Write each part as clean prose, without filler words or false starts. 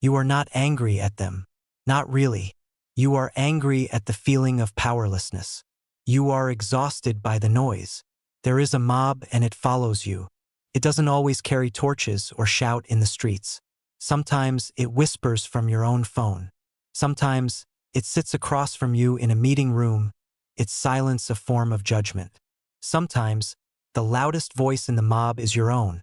You are not angry at them. Not really. You are angry at the feeling of powerlessness. You are exhausted by the noise. There is a mob and it follows you. It doesn't always carry torches or shout in the streets. Sometimes it whispers from your own phone. Sometimes it sits across from you in a meeting room, its silence a form of judgment. Sometimes the loudest voice in the mob is your own,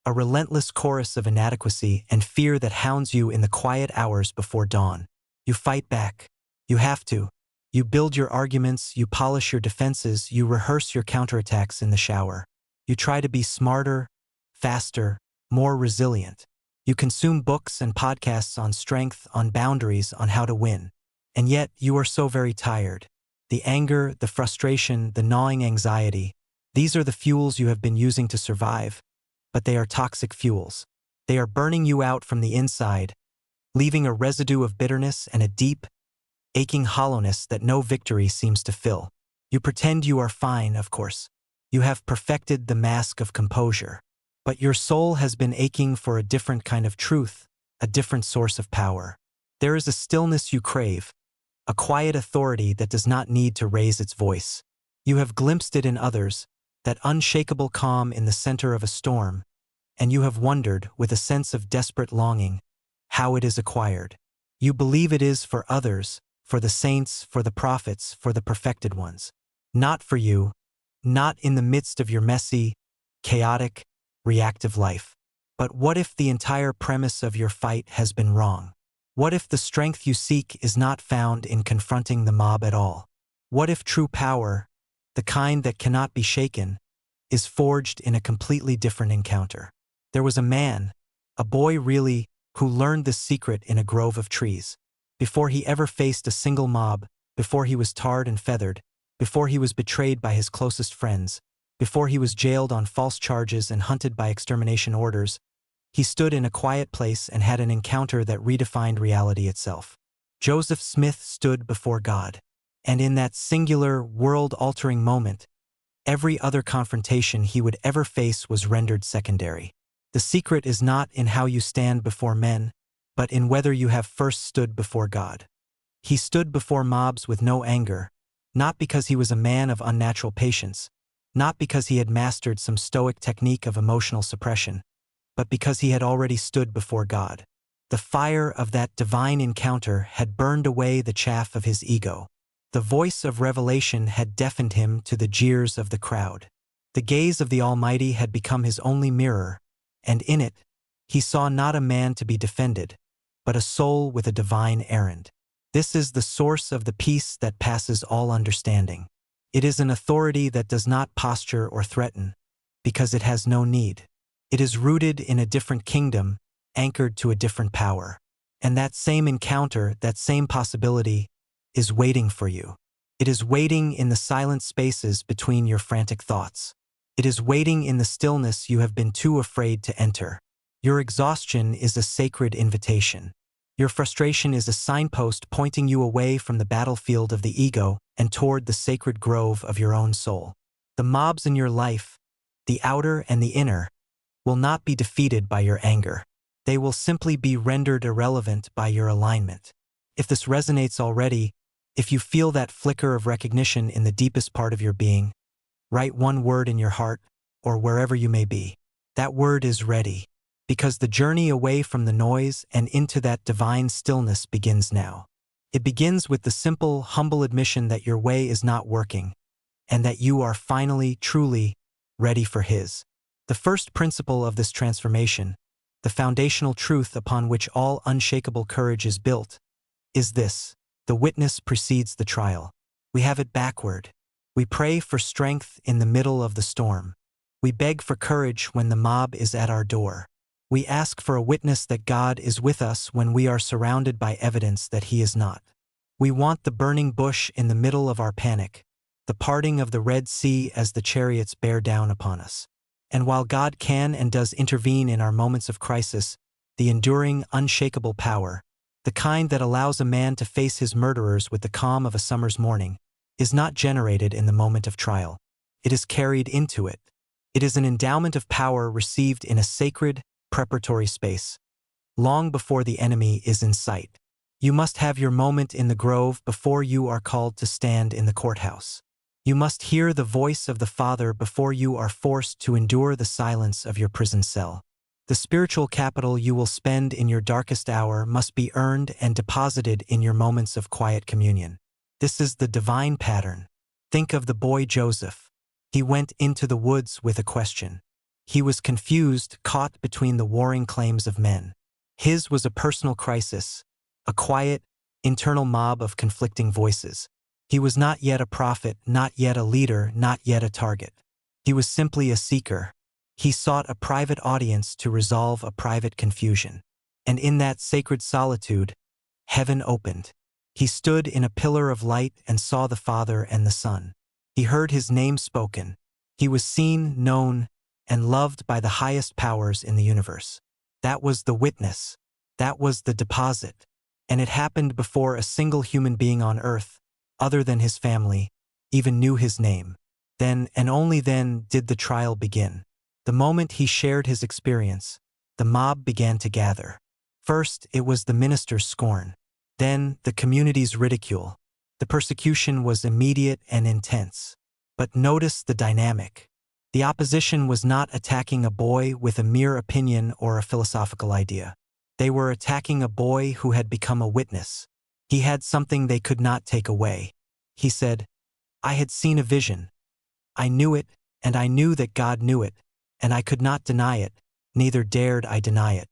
a relentless chorus of inadequacy and fear that hounds you in the quiet hours before dawn. You fight back. You have to. You build your arguments, you polish your defenses, you rehearse your counterattacks in the shower. You try to be smarter, faster, more resilient. You consume books and podcasts on strength, on boundaries, on how to win. And yet, you are so very tired. The anger, the frustration, the gnawing anxiety, these are the fuels you have been using to survive, but they are toxic fuels. They are burning you out from the inside, leaving a residue of bitterness and a deep, aching hollowness that no victory seems to fill. You pretend you are fine, of course. You have perfected the mask of composure. But your soul has been aching for a different kind of truth, a different source of power. There is a stillness you crave, a quiet authority that does not need to raise its voice. You have glimpsed it in others, that unshakable calm in the center of a storm, and you have wondered, with a sense of desperate longing, how it is acquired. You believe it is for others, for the saints, for the prophets, for the perfected ones. Not for you, not in the midst of your messy, chaotic, reactive life. But what if the entire premise of your fight has been wrong? What if the strength you seek is not found in confronting the mob at all? What if true power, the kind that cannot be shaken, is forged in a completely different encounter? There was a man, a boy really, who learned this secret in a grove of trees. Before he ever faced a single mob, before he was tarred and feathered, before he was betrayed by his closest friends, before he was jailed on false charges and hunted by extermination orders, he stood in a quiet place and had an encounter that redefined reality itself. Joseph Smith stood before God. And in that singular, world-altering moment, every other confrontation he would ever face was rendered secondary. The secret is not in how you stand before men, but in whether you have first stood before God. He stood before mobs with no anger, not because he was a man of unnatural patience, not because he had mastered some stoic technique of emotional suppression, but because he had already stood before God. The fire of that divine encounter had burned away the chaff of his ego. The voice of revelation had deafened him to the jeers of the crowd. The gaze of the Almighty had become his only mirror, and in it, he saw not a man to be defended, but a soul with a divine errand. This is the source of the peace that passes all understanding. It is an authority that does not posture or threaten, because it has no need. It is rooted in a different kingdom, anchored to a different power. And that same encounter, that same possibility, is waiting for you. It is waiting in the silent spaces between your frantic thoughts. It is waiting in the stillness you have been too afraid to enter. Your exhaustion is a sacred invitation. Your frustration is a signpost pointing you away from the battlefield of the ego and toward the sacred grove of your own soul. The mobs in your life, the outer and the inner, will not be defeated by your anger. They will simply be rendered irrelevant by your alignment. If this resonates already, if you feel that flicker of recognition in the deepest part of your being, write one word in your heart or wherever you may be. That word is ready, because the journey away from the noise and into that divine stillness begins now. It begins with the simple, humble admission that your way is not working, and that you are finally, truly, ready for His. The first principle of this transformation, the foundational truth upon which all unshakable courage is built, is this: the witness precedes the trial. We have it backward. We pray for strength in the middle of the storm. We beg for courage when the mob is at our door. We ask for a witness that God is with us when we are surrounded by evidence that He is not. We want the burning bush in the middle of our panic, the parting of the Red Sea as the chariots bear down upon us. And while God can and does intervene in our moments of crisis, the enduring, unshakable power, the kind that allows a man to face his murderers with the calm of a summer's morning, is not generated in the moment of trial. It is carried into it. It is an endowment of power received in a sacred, preparatory space. long before the enemy is in sight. You must have your moment in the grove before you are called to stand in the courthouse. You must hear the voice of the Father before you are forced to endure the silence of your prison cell. The spiritual capital you will spend in your darkest hour must be earned and deposited in your moments of quiet communion. This is the divine pattern. Think of the boy Joseph. He went into the woods with a question. He was confused, caught between the warring claims of men. His was a personal crisis, a quiet, internal mob of conflicting voices. He was not yet a prophet, not yet a leader, not yet a target. He was simply a seeker. He sought a private audience to resolve a private confusion. And in that sacred solitude, heaven opened. He stood in a pillar of light and saw the Father and the Son. He heard his name spoken. He was seen, known, and loved by the highest powers in the universe. That was the witness. That was the deposit. And it happened before a single human being on earth, other than his family, even knew his name. Then, and only then, did the trial begin. The moment he shared his experience, the mob began to gather. First, it was the minister's scorn. Then, the community's ridicule. The persecution was immediate and intense. But notice the dynamic. The opposition was not attacking a boy with a mere opinion or a philosophical idea. They were attacking a boy who had become a witness. He had something they could not take away. He said, "I had seen a vision. I knew it, and I knew that God knew it, and I could not deny it, neither dared I deny it."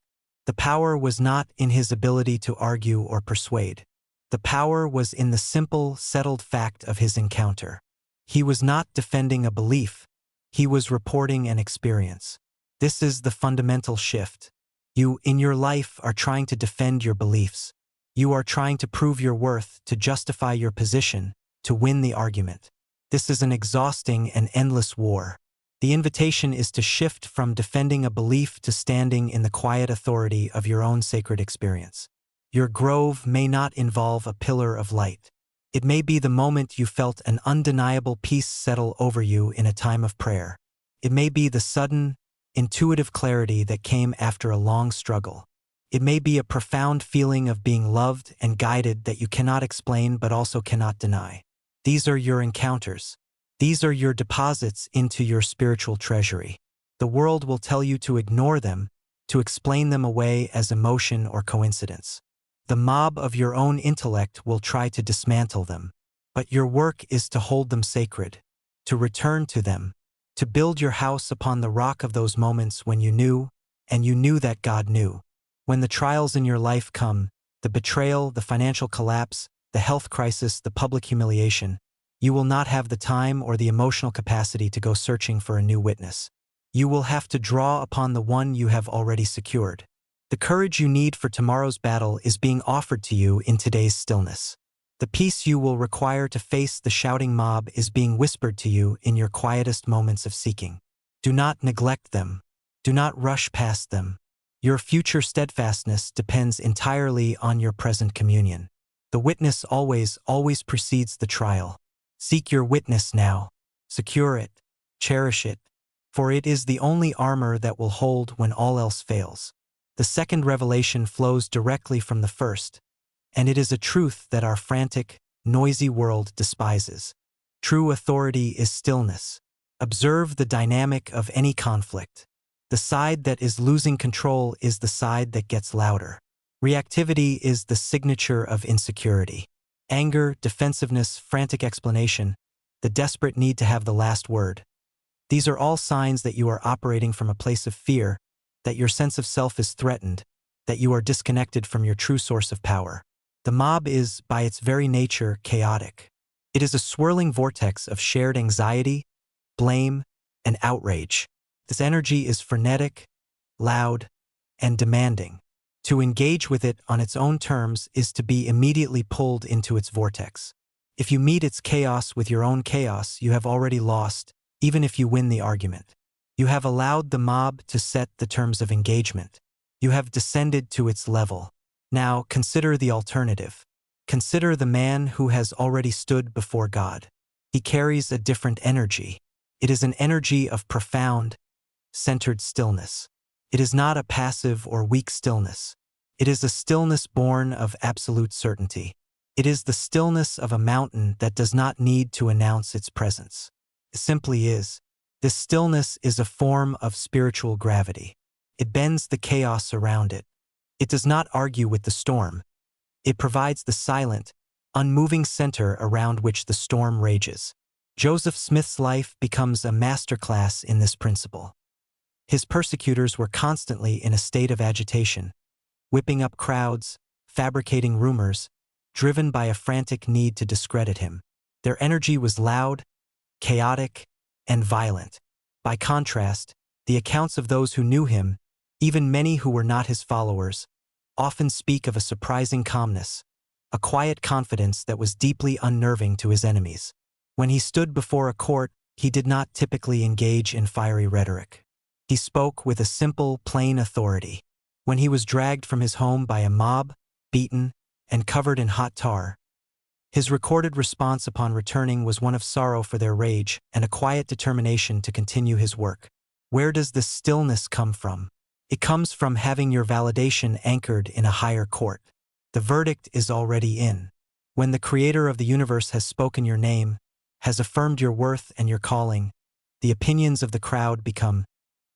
The power was not in his ability to argue or persuade. The power was in the simple, settled fact of his encounter. He was not defending a belief. He was reporting an experience. This is the fundamental shift. You, in your life, are trying to defend your beliefs. You are trying to prove your worth, to justify your position, to win the argument. This is an exhausting and endless war. The invitation is to shift from defending a belief to standing in the quiet authority of your own sacred experience. Your grove may not involve a pillar of light. It may be the moment you felt an undeniable peace settle over you in a time of prayer. It may be the sudden, intuitive clarity that came after a long struggle. It may be a profound feeling of being loved and guided that you cannot explain but also cannot deny. These are your encounters. These are your deposits into your spiritual treasury. The world will tell you to ignore them, to explain them away as emotion or coincidence. The mob of your own intellect will try to dismantle them. But your work is to hold them sacred, to return to them, to build your house upon the rock of those moments when you knew, and you knew that God knew. When the trials in your life come, the betrayal, the financial collapse, the health crisis, the public humiliation, you will not have the time or the emotional capacity to go searching for a new witness. You will have to draw upon the one you have already secured. The courage you need for tomorrow's battle is being offered to you in today's stillness. The peace you will require to face the shouting mob is being whispered to you in your quietest moments of seeking. Do not neglect them. Do not rush past them. Your future steadfastness depends entirely on your present communion. The witness always precedes the trial. Seek your witness now. Secure it. Cherish it. For it is the only armor that will hold when all else fails. The second revelation flows directly from the first, and it is a truth that our frantic, noisy world despises. True authority is stillness. Observe the dynamic of any conflict. The side that is losing control is the side that gets louder. Reactivity is the signature of insecurity. Anger, defensiveness, frantic explanation, the desperate need to have the last word. These are all signs that you are operating from a place of fear, that your sense of self is threatened, that you are disconnected from your true source of power. The mob is, by its very nature, chaotic. It is a swirling vortex of shared anxiety, blame, and outrage. This energy is frenetic, loud, and demanding. To engage with it on its own terms is to be immediately pulled into its vortex. If you meet its chaos with your own chaos, you have already lost, even if you win the argument. You have allowed the mob to set the terms of engagement. You have descended to its level. Now consider the alternative. Consider the man who has already stood before God. He carries a different energy. It is an energy of profound, centered stillness. It is not a passive or weak stillness. It is a stillness born of absolute certainty. It is the stillness of a mountain that does not need to announce its presence. It simply is. This stillness is a form of spiritual gravity. It bends the chaos around it. It does not argue with the storm. It provides the silent, unmoving center around which the storm rages. Joseph Smith's life becomes a masterclass in this principle. His persecutors were constantly in a state of agitation, whipping up crowds, fabricating rumors, driven by a frantic need to discredit him. Their energy was loud, chaotic, and violent. By contrast, the accounts of those who knew him, even many who were not his followers, often speak of a surprising calmness, a quiet confidence that was deeply unnerving to his enemies. When he stood before a court, he did not typically engage in fiery rhetoric. He spoke with a simple, plain authority. When he was dragged from his home by a mob, beaten, and covered in hot tar, his recorded response upon returning was one of sorrow for their rage and a quiet determination to continue his work. Where does this stillness come from? It comes from having your validation anchored in a higher court. The verdict is already in. When the Creator of the universe has spoken your name, has affirmed your worth and your calling, the opinions of the crowd become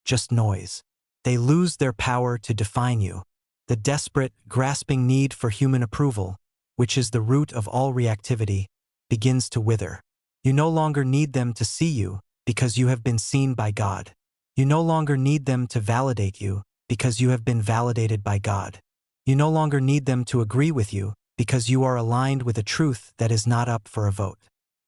just noise. They lose their power to define you. The desperate, grasping need for human approval, which is the root of all reactivity, begins to wither. You no longer need them to see you because you have been seen by God. You no longer need them to validate you because you have been validated by God. You no longer need them to agree with you because you are aligned with a truth that is not up for a vote.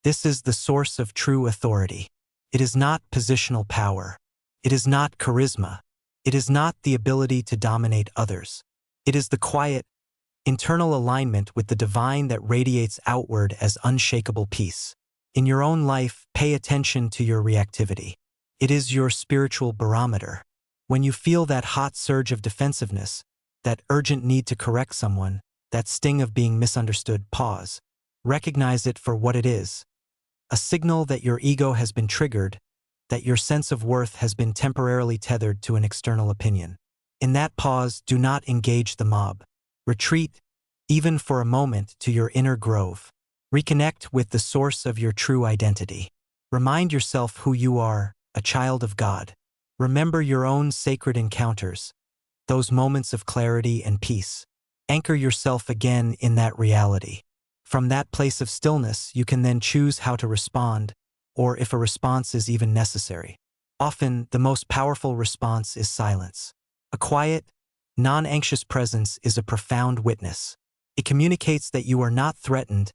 This is the source of true authority. It is not positional power. It is not charisma. It is not the ability to dominate others. It is the quiet, internal alignment with the divine that radiates outward as unshakable peace. In your own life, pay attention to your reactivity. It is your spiritual barometer. When you feel that hot surge of defensiveness, that urgent need to correct someone, that sting of being misunderstood, pause. Recognize it for what it is. A signal that your ego has been triggered, that your sense of worth has been temporarily tethered to an external opinion. In that pause, do not engage the mob. Retreat, even for a moment, to your inner grove. Reconnect with the source of your true identity. Remind yourself who you are, a child of God. Remember your own sacred encounters, those moments of clarity and peace. Anchor yourself again in that reality. From that place of stillness, you can then choose how to respond, or if a response is even necessary. Often, the most powerful response is silence. A quiet, non-anxious presence is a profound witness. It communicates that you are not threatened,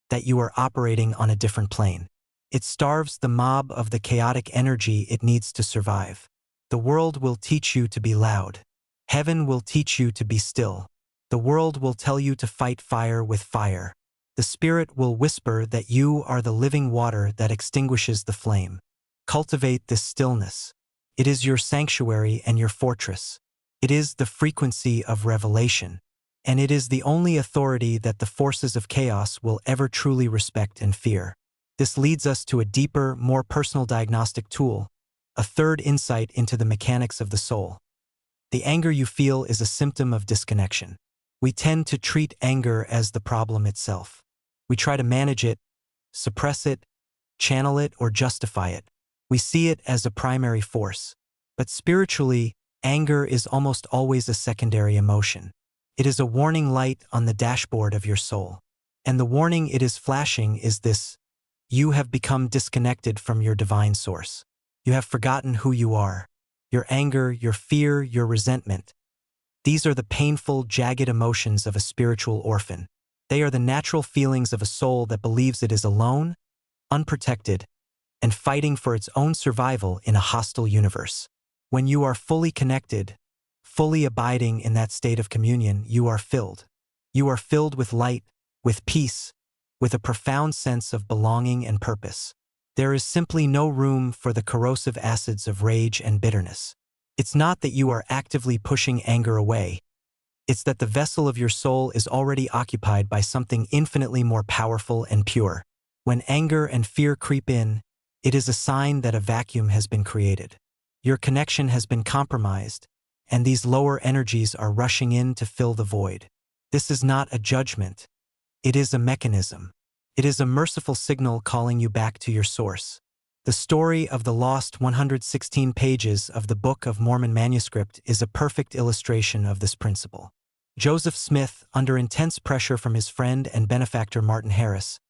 that you are operating on a different plane. It starves the mob of the chaotic energy it needs to survive. The world will teach you to be loud. Heaven will teach you to be still. The world will tell you to fight fire with fire. The Spirit will whisper that you are the living water that extinguishes the flame. Cultivate this stillness. It is your sanctuary and your fortress. It is the frequency of revelation, and it is the only authority that the forces of chaos will ever truly respect and fear. This leads us to a deeper, more personal diagnostic tool, a third insight into the mechanics of the soul. The anger you feel is a symptom of disconnection. We tend to treat anger as the problem itself. We try to manage it, suppress it, channel it, or justify it. We see it as a primary force. But spiritually, anger is almost always a secondary emotion. It is a warning light on the dashboard of your soul. And the warning it is flashing is this: you have become disconnected from your divine source. You have forgotten who you are. Your anger, your fear, your resentment. These are the painful, jagged emotions of a spiritual orphan. They are the natural feelings of a soul that believes it is alone, unprotected, and fighting for its own survival in a hostile universe. When you are fully connected, fully abiding in that state of communion, you are filled. You are filled with light, with peace, with a profound sense of belonging and purpose. There is simply no room for the corrosive acids of rage and bitterness. It's not that you are actively pushing anger away. It's that the vessel of your soul is already occupied by something infinitely more powerful and pure. When anger and fear creep in, it is a sign that a vacuum has been created. Your connection has been compromised, and these lower energies are rushing in to fill the void. This is not a judgment. It is a mechanism. It is a merciful signal calling you back to your source. The story of the lost 116 pages of the Book of Mormon manuscript is a perfect illustration of this principle. Joseph Smith, under intense pressure from his friend and benefactor Martin Harris,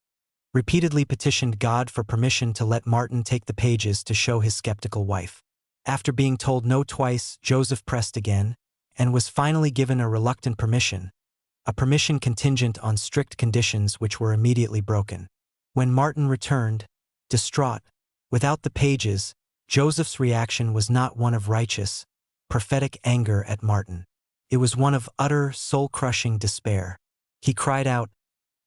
repeatedly petitioned God for permission to let Martin take the pages to show his skeptical wife. After being told no twice, Joseph pressed again, and was finally given a reluctant permission, a permission contingent on strict conditions which were immediately broken. When Martin returned, distraught, without the pages, Joseph's reaction was not one of righteous, prophetic anger at Martin. It was one of utter, soul-crushing despair. He cried out,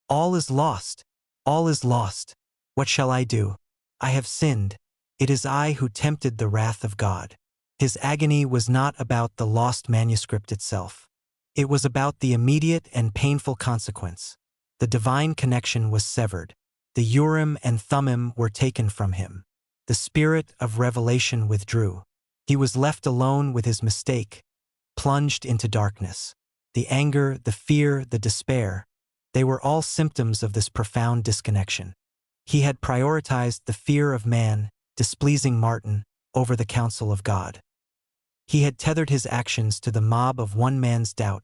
"All is lost! All is lost! What shall I do? I have sinned. It is I who tempted the wrath of God." His agony was not about the lost manuscript itself. It was about the immediate and painful consequence. The divine connection was severed. The Urim and Thummim were taken from him. The spirit of revelation withdrew. He was left alone with his mistake, plunged into darkness. The anger, the fear, the despair, they were all symptoms of this profound disconnection. He had prioritized the fear of man, displeasing Martin, over the counsel of God. He had tethered his actions to the mob of one man's doubt,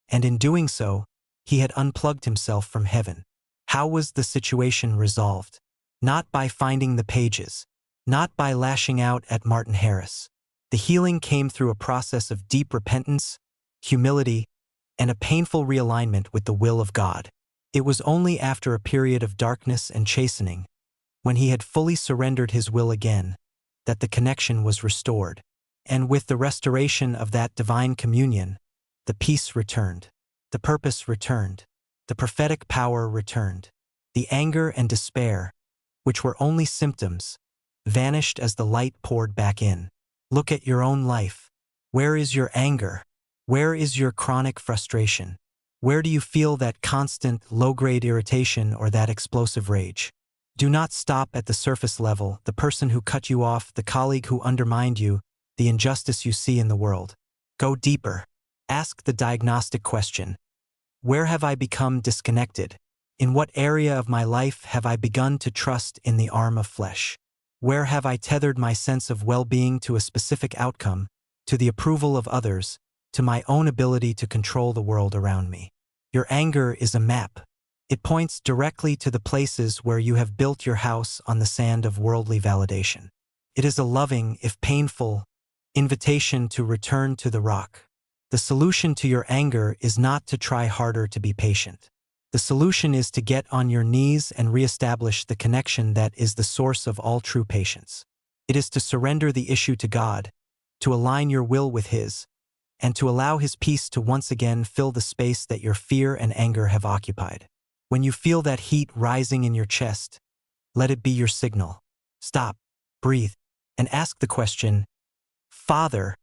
and in doing so, he had unplugged himself from heaven. How was the situation resolved? Not by finding the pages, not by lashing out at Martin Harris. The healing came through a process of deep repentance, humility, and a painful realignment with the will of God. It was only after a period of darkness and chastening, when he had fully surrendered his will again, that the connection was restored. And with the restoration of that divine communion, the peace returned, the purpose returned, the prophetic power returned. The anger and despair, which were only symptoms, vanished as the light poured back in. Look at your own life. Where is your anger? Where is your chronic frustration? Where do you feel that constant, low-grade irritation or that explosive rage? Do not stop at the surface level, the person who cut you off, the colleague who undermined you, the injustice you see in the world. Go deeper. Ask the diagnostic question. Where have I become disconnected? In what area of my life have I begun to trust in the arm of flesh? Where have I tethered my sense of well-being to a specific outcome, to the approval of others, to my own ability to control the world around me? Your anger is a map. It points directly to the places where you have built your house on the sand of worldly validation. It is a loving, if painful, invitation to return to the rock. The solution to your anger is not to try harder to be patient. The solution is to get on your knees and reestablish the connection that is the source of all true patience. It is to surrender the issue to God, to align your will with His, and to allow His peace to once again fill the space that your fear and anger have occupied. When you feel that heat rising in your chest, let it be your signal. Stop, breathe, and ask the question, "Father,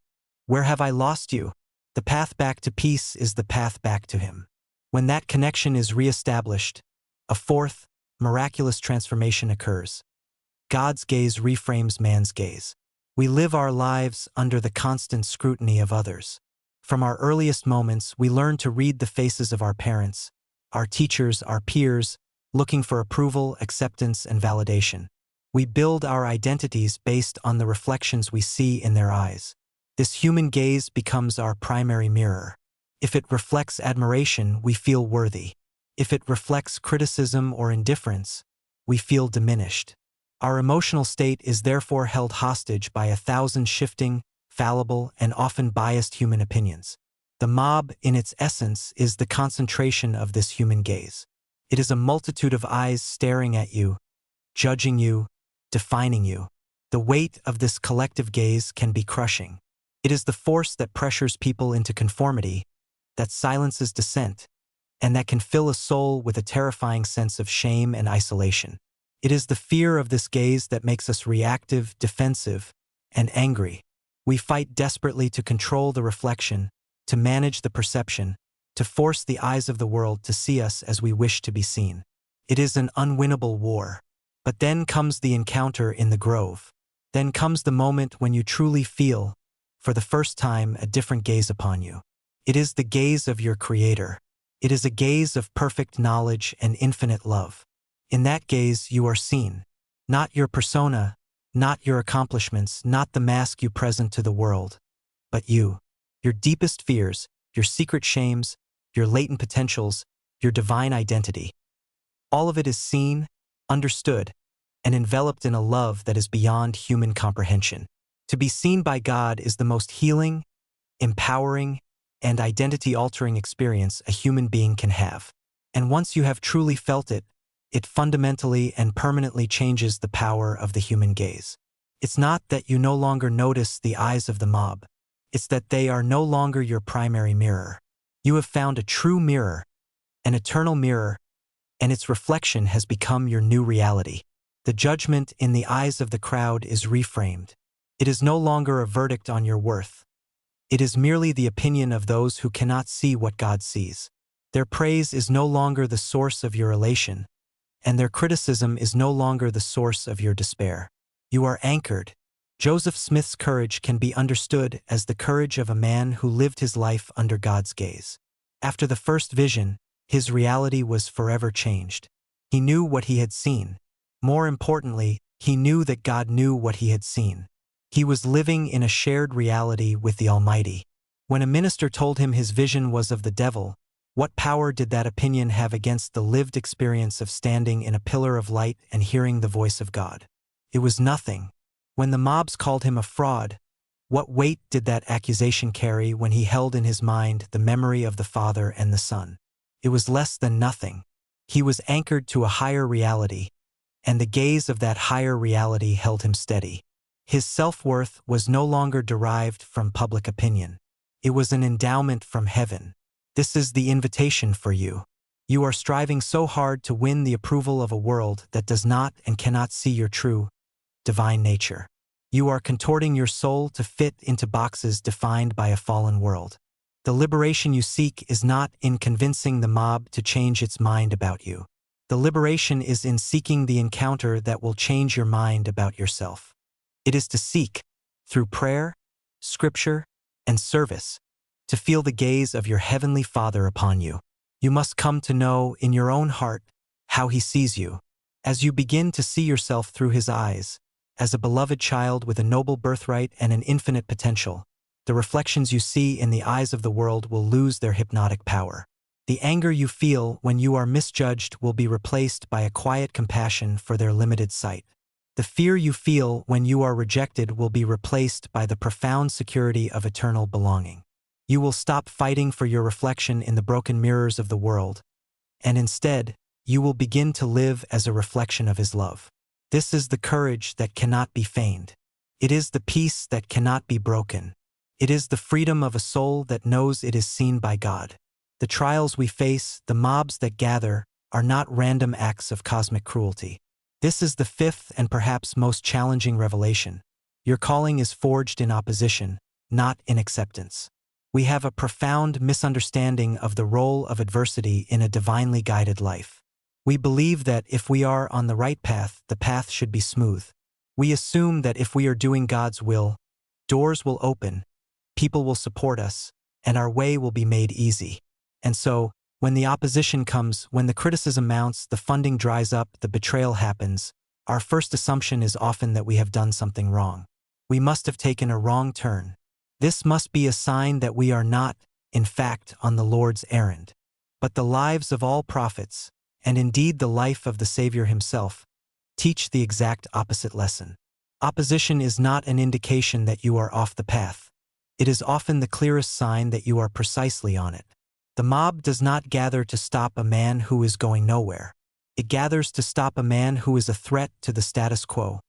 where have I lost you?" The path back to peace is the path back to Him. When that connection is reestablished, a fourth, miraculous transformation occurs. God's gaze reframes man's gaze. We live our lives under the constant scrutiny of others. From our earliest moments, we learn to read the faces of our parents, our teachers, our peers, looking for approval, acceptance, and validation. We build our identities based on the reflections we see in their eyes. This human gaze becomes our primary mirror. If it reflects admiration, we feel worthy. If it reflects criticism or indifference, we feel diminished. Our emotional state is therefore held hostage by 1,000 shifting, fallible, and often biased human opinions. The mob, in its essence, is the concentration of this human gaze. It is a multitude of eyes staring at you, judging you, defining you. The weight of this collective gaze can be crushing. It is the force that pressures people into conformity, that silences dissent, and that can fill a soul with a terrifying sense of shame and isolation. It is the fear of this gaze that makes us reactive, defensive, and angry. We fight desperately to control the reflection, to manage the perception, to force the eyes of the world to see us as we wish to be seen. It is an unwinnable war. But then comes the encounter in the grove. Then comes the moment when you truly feel, for the first time, a different gaze upon you. It is the gaze of your Creator. It is a gaze of perfect knowledge and infinite love. In that gaze, you are seen. Not your persona, not your accomplishments, not the mask you present to the world, but you. Your deepest fears, your secret shames, your latent potentials, your divine identity. All of it is seen, understood, and enveloped in a love that is beyond human comprehension. To be seen by God is the most healing, empowering, and identity-altering experience a human being can have. And once you have truly felt it, it fundamentally and permanently changes the power of the human gaze. It's not that you no longer notice the eyes of the mob. It's that they are no longer your primary mirror. You have found a true mirror, an eternal mirror, and its reflection has become your new reality. The judgment in the eyes of the crowd is reframed. It is no longer a verdict on your worth. It is merely the opinion of those who cannot see what God sees. Their praise is no longer the source of your elation, and their criticism is no longer the source of your despair. You are anchored. Joseph Smith's courage can be understood as the courage of a man who lived his life under God's gaze. After the first vision, his reality was forever changed. He knew what he had seen. More importantly, he knew that God knew what he had seen. He was living in a shared reality with the Almighty. When a minister told him his vision was of the devil, what power did that opinion have against the lived experience of standing in a pillar of light and hearing the voice of God? It was nothing. When the mobs called him a fraud, what weight did that accusation carry when he held in his mind the memory of the Father and the Son? It was less than nothing. He was anchored to a higher reality, and the gaze of that higher reality held him steady. His self-worth was no longer derived from public opinion. It was an endowment from heaven. This is the invitation for you. You are striving so hard to win the approval of a world that does not and cannot see your true, divine nature. You are contorting your soul to fit into boxes defined by a fallen world. The liberation you seek is not in convincing the mob to change its mind about you. The liberation is in seeking the encounter that will change your mind about yourself. It is to seek, through prayer, scripture, and service, to feel the gaze of your heavenly Father upon you. You must come to know in your own heart how He sees you. As you begin to see yourself through His eyes, as a beloved child with a noble birthright and an infinite potential, the reflections you see in the eyes of the world will lose their hypnotic power. The anger you feel when you are misjudged will be replaced by a quiet compassion for their limited sight. The fear you feel when you are rejected will be replaced by the profound security of eternal belonging. You will stop fighting for your reflection in the broken mirrors of the world, and instead, you will begin to live as a reflection of His love. This is the courage that cannot be feigned. It is the peace that cannot be broken. It is the freedom of a soul that knows it is seen by God. The trials we face, the mobs that gather, are not random acts of cosmic cruelty. This is the fifth and perhaps most challenging revelation. Your calling is forged in opposition, not in acceptance. We have a profound misunderstanding of the role of adversity in a divinely guided life. We believe that if we are on the right path, the path should be smooth. We assume that if we are doing God's will, doors will open, people will support us, and our way will be made easy. And so, when the opposition comes, when the criticism mounts, the funding dries up, the betrayal happens, our first assumption is often that we have done something wrong. We must have taken a wrong turn. This must be a sign that we are not, in fact, on the Lord's errand. But the lives of all prophets, and indeed the life of the Savior Himself, teach the exact opposite lesson. Opposition is not an indication that you are off the path. It is often the clearest sign that you are precisely on it. The mob does not gather to stop a man who is going nowhere. It gathers to stop a man who is a threat to the status quo,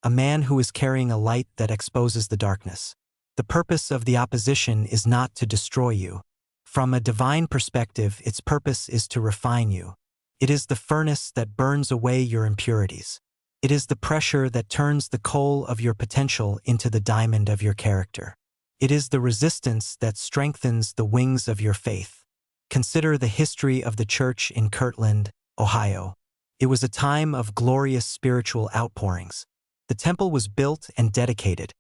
a man who is carrying a light that exposes the darkness. The purpose of the opposition is not to destroy you. From a divine perspective, its purpose is to refine you. It is the furnace that burns away your impurities. It is the pressure that turns the coal of your potential into the diamond of your character. It is the resistance that strengthens the wings of your faith. Consider the history of the church in Kirtland, Ohio. It was a time of glorious spiritual outpourings. The temple was built and dedicated.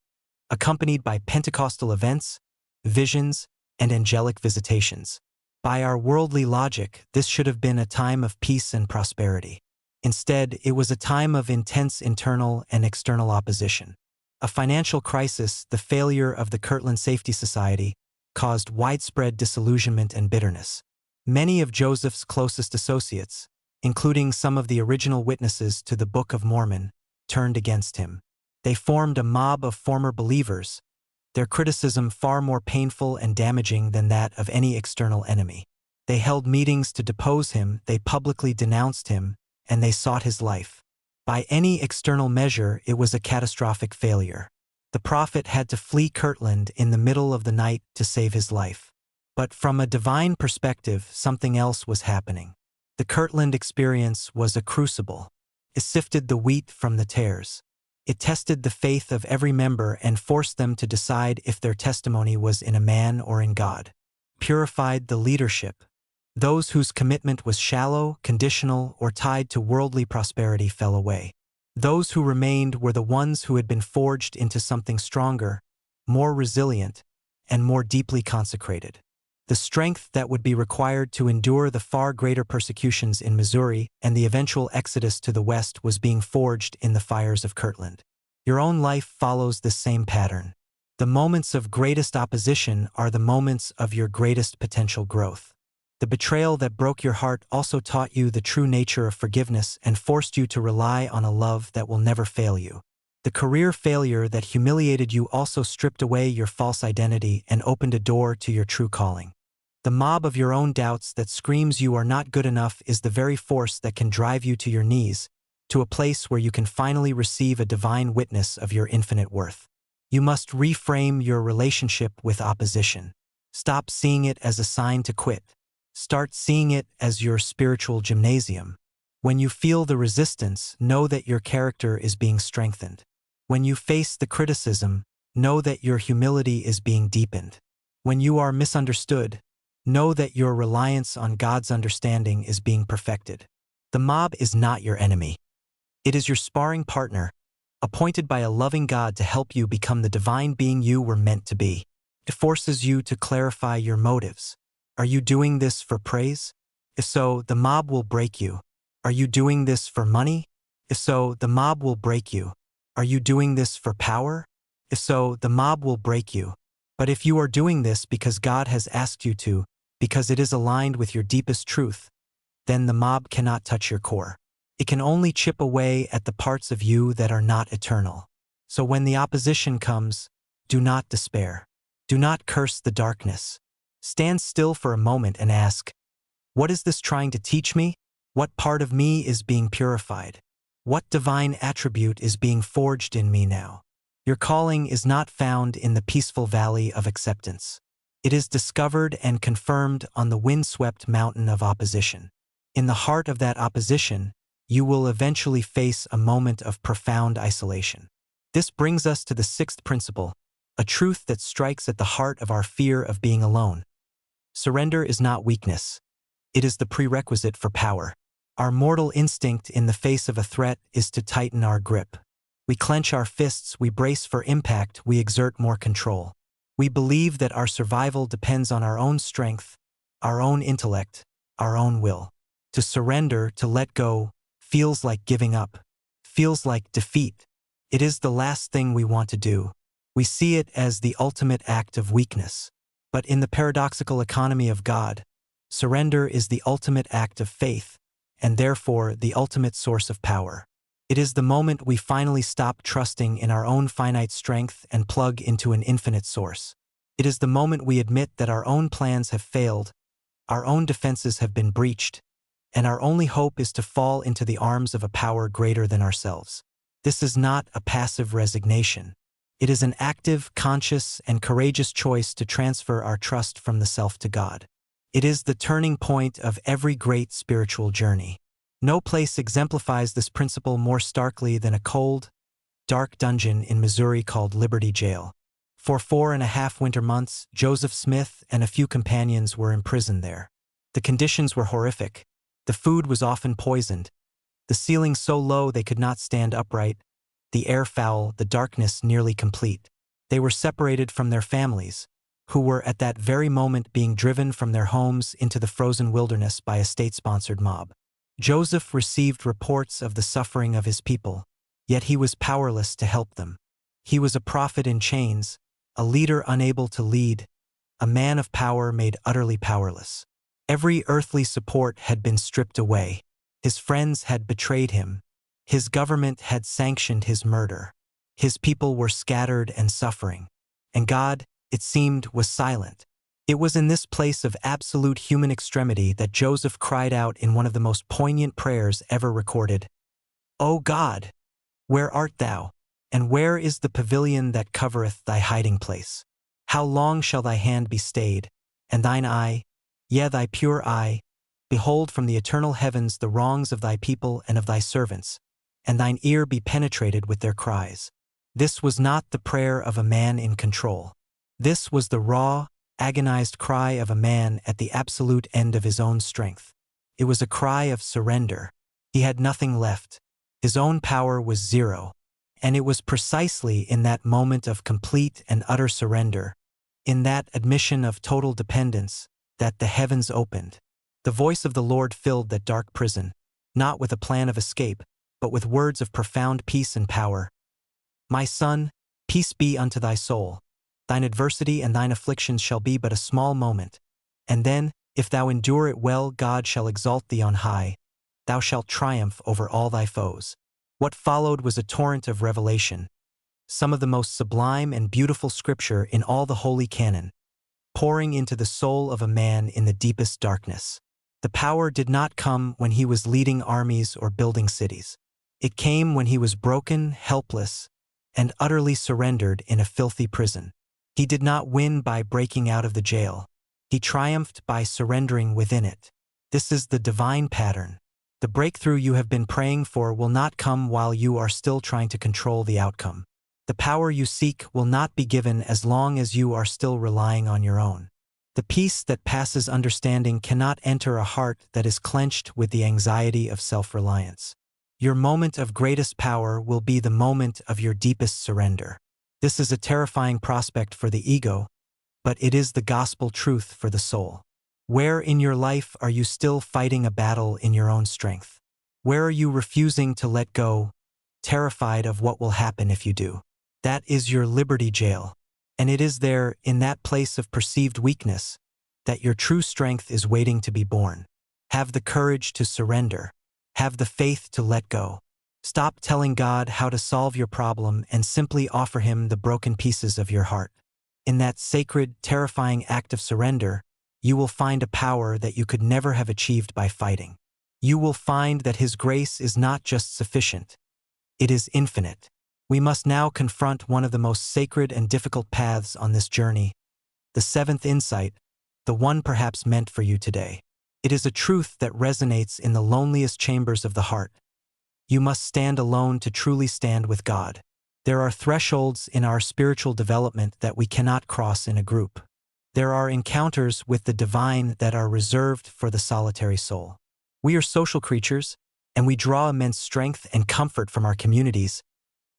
accompanied by Pentecostal events, visions, and angelic visitations. By our worldly logic, this should have been a time of peace and prosperity. Instead, it was a time of intense internal and external opposition. A financial crisis, the failure of the Kirtland Safety Society, caused widespread disillusionment and bitterness. Many of Joseph's closest associates, including some of the original witnesses to the Book of Mormon, turned against him. They formed a mob of former believers, their criticism far more painful and damaging than that of any external enemy. They held meetings to depose him, they publicly denounced him, and they sought his life. By any external measure, it was a catastrophic failure. The prophet had to flee Kirtland in the middle of the night to save his life. But from a divine perspective, something else was happening. The Kirtland experience was a crucible. It sifted the wheat from the tares. It tested the faith of every member and forced them to decide if their testimony was in a man or in God. Purified the leadership. Those whose commitment was shallow, conditional, or tied to worldly prosperity fell away. Those who remained were the ones who had been forged into something stronger, more resilient, and more deeply consecrated. The strength that would be required to endure the far greater persecutions in Missouri and the eventual exodus to the west was being forged in the fires of Kirtland. Your own life follows this same pattern. The moments of greatest opposition are the moments of your greatest potential growth. The betrayal that broke your heart also taught you the true nature of forgiveness and forced you to rely on a love that will never fail you. The career failure that humiliated you also stripped away your false identity and opened a door to your true calling. The mob of your own doubts that screams you are not good enough is the very force that can drive you to your knees, to a place where you can finally receive a divine witness of your infinite worth. You must reframe your relationship with opposition. Stop seeing it as a sign to quit. Start seeing it as your spiritual gymnasium. When you feel the resistance, know that your character is being strengthened. When you face the criticism, know that your humility is being deepened. When you are misunderstood, know that your reliance on God's understanding is being perfected. The mob is not your enemy. It is your sparring partner, appointed by a loving God to help you become the divine being you were meant to be. It forces you to clarify your motives. Are you doing this for praise? If so, the mob will break you. Are you doing this for money? If so, the mob will break you. Are you doing this for power? If so, the mob will break you. But if you are doing this because God has asked you to, because it is aligned with your deepest truth, then the mob cannot touch your core. It can only chip away at the parts of you that are not eternal. So when the opposition comes, do not despair. Do not curse the darkness. Stand still for a moment and ask, what is this trying to teach me? What part of me is being purified? What divine attribute is being forged in me now? Your calling is not found in the peaceful valley of acceptance. It is discovered and confirmed on the windswept mountain of opposition. In the heart of that opposition, you will eventually face a moment of profound isolation. This brings us to the sixth principle, a truth that strikes at the heart of our fear of being alone. Surrender is not weakness. It is the prerequisite for power. Our mortal instinct in the face of a threat is to tighten our grip. We clench our fists, we brace for impact, we exert more control. We believe that our survival depends on our own strength, our own intellect, our own will. To surrender, to let go, feels like giving up, feels like defeat. It is the last thing we want to do. We see it as the ultimate act of weakness. But in the paradoxical economy of God, surrender is the ultimate act of faith, and therefore the ultimate source of power. It is the moment we finally stop trusting in our own finite strength and plug into an infinite source. It is the moment we admit that our own plans have failed, our own defenses have been breached, and our only hope is to fall into the arms of a power greater than ourselves. This is not a passive resignation. It is an active, conscious, and courageous choice to transfer our trust from the self to God. It is the turning point of every great spiritual journey. No place exemplifies this principle more starkly than a cold, dark dungeon in Missouri called Liberty Jail. For 4.5 winter months, Joseph Smith and a few companions were imprisoned there. The conditions were horrific. The food was often poisoned. The ceiling so low they could not stand upright. The air foul, the darkness nearly complete. They were separated from their families, who were at that very moment being driven from their homes into the frozen wilderness by a state-sponsored mob. Joseph received reports of the suffering of his people, yet he was powerless to help them. He was a prophet in chains, a leader unable to lead, a man of power made utterly powerless. Every earthly support had been stripped away. His friends had betrayed him. His government had sanctioned his murder. His people were scattered and suffering. And God, it seemed, was silent. It was in this place of absolute human extremity that Joseph cried out in one of the most poignant prayers ever recorded. "O God, where art thou? And where is the pavilion that covereth thy hiding place? How long shall thy hand be stayed, and thine eye, yea, thy pure eye, behold from the eternal heavens the wrongs of thy people and of thy servants, and thine ear be penetrated with their cries?" This was not the prayer of a man in control. This was the raw, agonized cry of a man at the absolute end of his own strength. It was a cry of surrender. He had nothing left. His own power was zero. And it was precisely in that moment of complete and utter surrender, in that admission of total dependence, that the heavens opened. The voice of the Lord filled that dark prison, not with a plan of escape, but with words of profound peace and power. "My son, peace be unto thy soul. Thine adversity and thine afflictions shall be but a small moment. And then, if thou endure it well, God shall exalt thee on high. Thou shalt triumph over all thy foes." What followed was a torrent of revelation, some of the most sublime and beautiful scripture in all the holy canon, pouring into the soul of a man in the deepest darkness. The power did not come when he was leading armies or building cities. It came when he was broken, helpless, and utterly surrendered in a filthy prison. He did not win by breaking out of the jail. He triumphed by surrendering within it. This is the divine pattern. The breakthrough you have been praying for will not come while you are still trying to control the outcome. The power you seek will not be given as long as you are still relying on your own. The peace that passes understanding cannot enter a heart that is clenched with the anxiety of self-reliance. Your moment of greatest power will be the moment of your deepest surrender. This is a terrifying prospect for the ego, but it is the gospel truth for the soul. Where in your life are you still fighting a battle in your own strength? Where are you refusing to let go, terrified of what will happen if you do? That is your liberty jail, and it is there, in that place of perceived weakness, that your true strength is waiting to be born. Have the courage to surrender. Have the faith to let go. Stop telling God how to solve your problem and simply offer Him the broken pieces of your heart. In that sacred, terrifying act of surrender, you will find a power that you could never have achieved by fighting. You will find that His grace is not just sufficient, it is infinite. We must now confront one of the most sacred and difficult paths on this journey, the seventh insight, the one perhaps meant for you today. It is a truth that resonates in the loneliest chambers of the heart. You must stand alone to truly stand with God. There are thresholds in our spiritual development that we cannot cross in a group. There are encounters with the divine that are reserved for the solitary soul. We are social creatures, and we draw immense strength and comfort from our communities,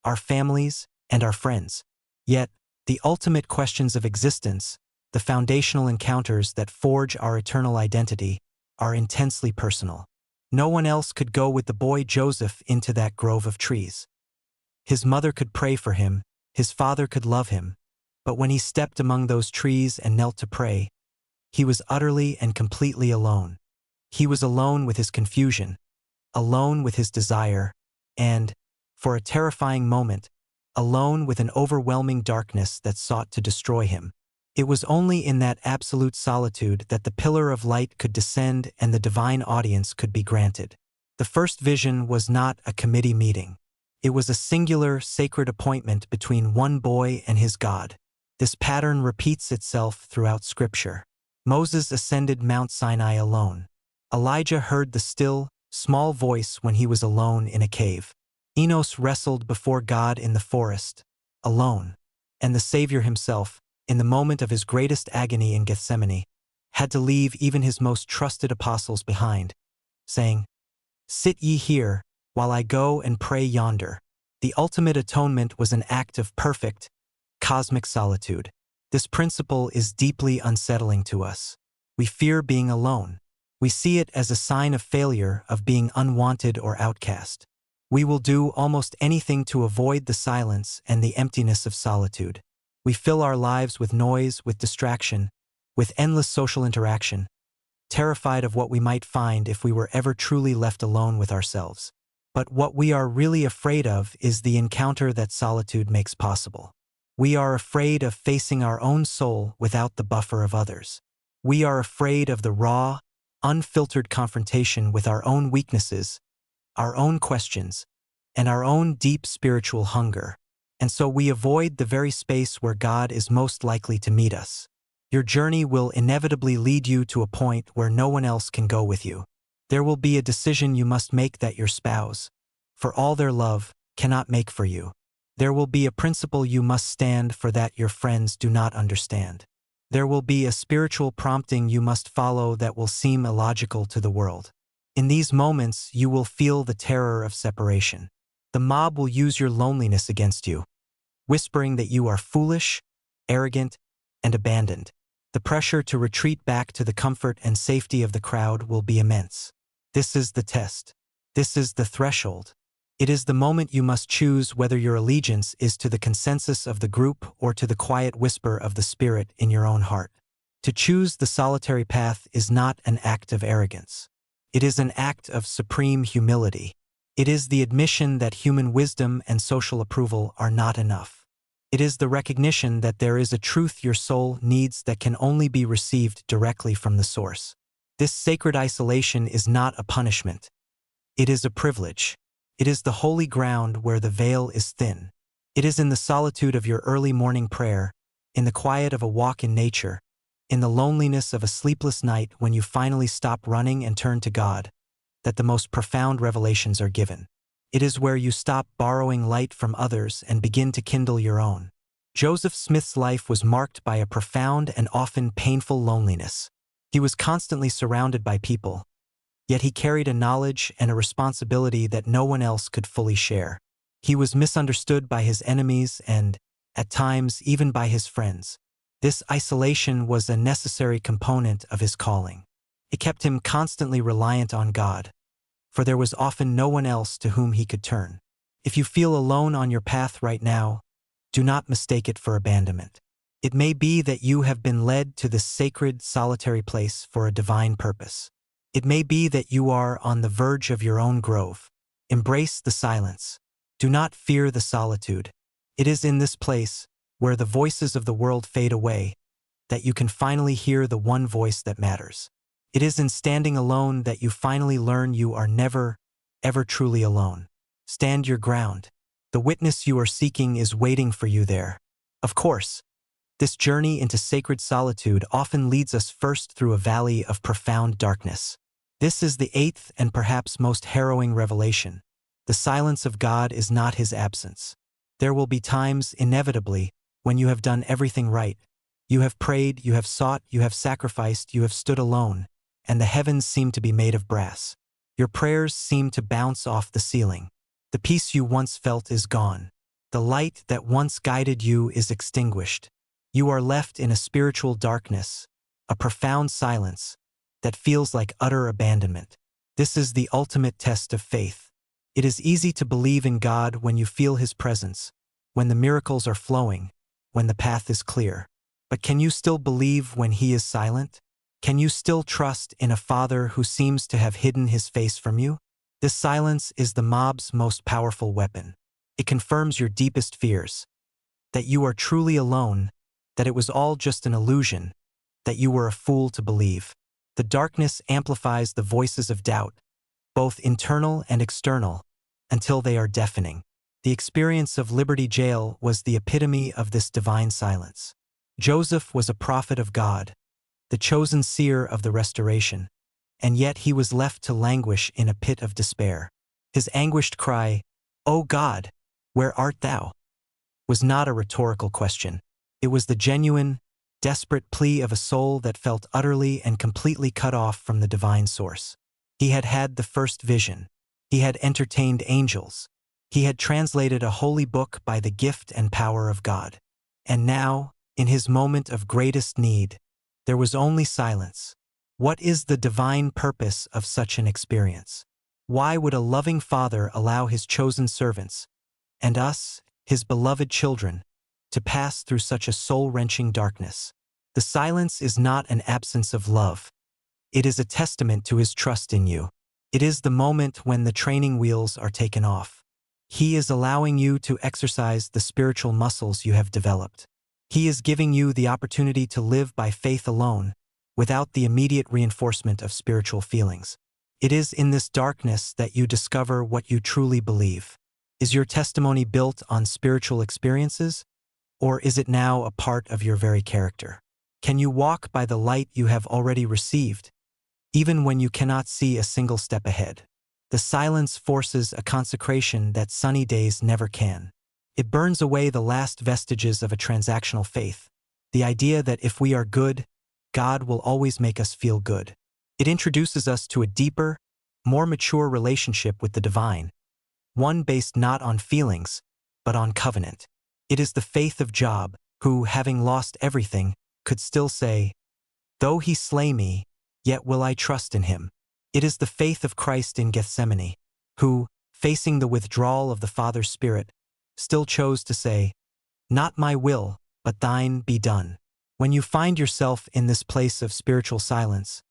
our families, and our friends. Yet, the ultimate questions of existence, the foundational encounters that forge our eternal identity, are intensely personal. No one else could go with the boy Joseph into that grove of trees. His mother could pray for him, his father could love him, but when he stepped among those trees and knelt to pray, he was utterly and completely alone. He was alone with his confusion, alone with his desire, and, for a terrifying moment, alone with an overwhelming darkness that sought to destroy him. It was only in that absolute solitude that the pillar of light could descend and the divine audience could be granted. The first vision was not a committee meeting. It was a singular, sacred appointment between one boy and his God. This pattern repeats itself throughout Scripture. Moses ascended Mount Sinai alone. Elijah heard the still, small voice when he was alone in a cave. Enos wrestled before God in the forest, alone. And the Savior himself, in the moment of his greatest agony in Gethsemane, had to leave even his most trusted apostles behind, saying, "Sit ye here, while I go and pray yonder." The ultimate atonement was an act of perfect, Cosmic solitude. This principle is deeply unsettling to us. We fear being alone. We see it as a sign of failure, of being unwanted or outcast. We will do almost anything to avoid the silence and the emptiness of solitude. We fill our lives with noise, with distraction, with endless social interaction, terrified of what we might find if we were ever truly left alone with ourselves. But what we are really afraid of is the encounter that solitude makes possible. We are afraid of facing our own soul without the buffer of others. We are afraid of the raw, unfiltered confrontation with our own weaknesses, our own questions, and our own deep spiritual hunger. And so we avoid the very space where God is most likely to meet us. Your journey will inevitably lead you to a point where no one else can go with you. There will be a decision you must make that your spouse, for all their love, cannot make for you. There will be a principle you must stand for that your friends do not understand. There will be a spiritual prompting you must follow that will seem illogical to the world. In these moments, you will feel the terror of separation. The mob will use your loneliness against you, whispering that you are foolish, arrogant, and abandoned. The pressure to retreat back to the comfort and safety of the crowd will be immense. This is the test. This is the threshold. It is the moment you must choose whether your allegiance is to the consensus of the group or to the quiet whisper of the spirit in your own heart. To choose the solitary path is not an act of arrogance. It is an act of supreme humility. It is the admission that human wisdom and social approval are not enough. It is the recognition that there is a truth your soul needs that can only be received directly from the source. This sacred isolation is not a punishment. It is a privilege. It is the holy ground where the veil is thin. It is in the solitude of your early morning prayer, in the quiet of a walk in nature, in the loneliness of a sleepless night when you finally stop running and turn to God, that the most profound revelations are given. It is where you stop borrowing light from others and begin to kindle your own. Joseph Smith's life was marked by a profound and often painful loneliness. He was constantly surrounded by people, yet he carried a knowledge and a responsibility that no one else could fully share. He was misunderstood by his enemies and, at times, even by his friends. This isolation was a necessary component of his calling. It kept him constantly reliant on God, for there was often no one else to whom he could turn. If you feel alone on your path right now, do not mistake it for abandonment. It may be that you have been led to this sacred, solitary place for a divine purpose. It may be that you are on the verge of your own grove. Embrace the silence. Do not fear the solitude. It is in this place, where the voices of the world fade away, that you can finally hear the one voice that matters. It is in standing alone that you finally learn you are never, ever truly alone. Stand your ground. The witness you are seeking is waiting for you there. Of course, this journey into sacred solitude often leads us first through a valley of profound darkness. This is the eighth and perhaps most harrowing revelation. The silence of God is not his absence. There will be times, inevitably, when you have done everything right. You have prayed, you have sought, you have sacrificed, you have stood alone, and the heavens seem to be made of brass. Your prayers seem to bounce off the ceiling. The peace you once felt is gone. The light that once guided you is extinguished. You are left in a spiritual darkness, a profound silence that feels like utter abandonment. This is the ultimate test of faith. It is easy to believe in God when you feel his presence, when the miracles are flowing, when the path is clear. But can you still believe when he is silent? Can you still trust in a Father who seems to have hidden his face from you? This silence is the mob's most powerful weapon. It confirms your deepest fears, that you are truly alone, that it was all just an illusion, that you were a fool to believe. The darkness amplifies the voices of doubt, both internal and external, until they are deafening. The experience of Liberty Jail was the epitome of this divine silence. Joseph was a prophet of God, the chosen seer of the restoration, and yet he was left to languish in a pit of despair. His anguished cry, "O God, where art thou?" was not a rhetorical question. It was the genuine, desperate plea of a soul that felt utterly and completely cut off from the divine source. He had had the first vision. He had entertained angels. He had translated a holy book by the gift and power of God. And now, in his moment of greatest need, there was only silence. What is the divine purpose of such an experience? Why would a loving father allow his chosen servants, and us, his beloved children, to pass through such a soul-wrenching darkness? The silence is not an absence of love. It is a testament to his trust in you. It is the moment when the training wheels are taken off. He is allowing you to exercise the spiritual muscles you have developed. He is giving you the opportunity to live by faith alone, without the immediate reinforcement of spiritual feelings. It is in this darkness that you discover what you truly believe. Is your testimony built on spiritual experiences, or is it now a part of your very character? Can you walk by the light you have already received, even when you cannot see a single step ahead? The silence forces a consecration that sunny days never can. It burns away the last vestiges of a transactional faith, the idea that if we are good, God will always make us feel good. It introduces us to a deeper, more mature relationship with the divine, one based not on feelings, but on covenant. It is the faith of Job, who, having lost everything, could still say, "Though he slay me, yet will I trust in him." It is the faith of Christ in Gethsemane, who, facing the withdrawal of the Father's Spirit, still chose to say, "Not my will, but thine be done." When you find yourself in this place of spiritual silence,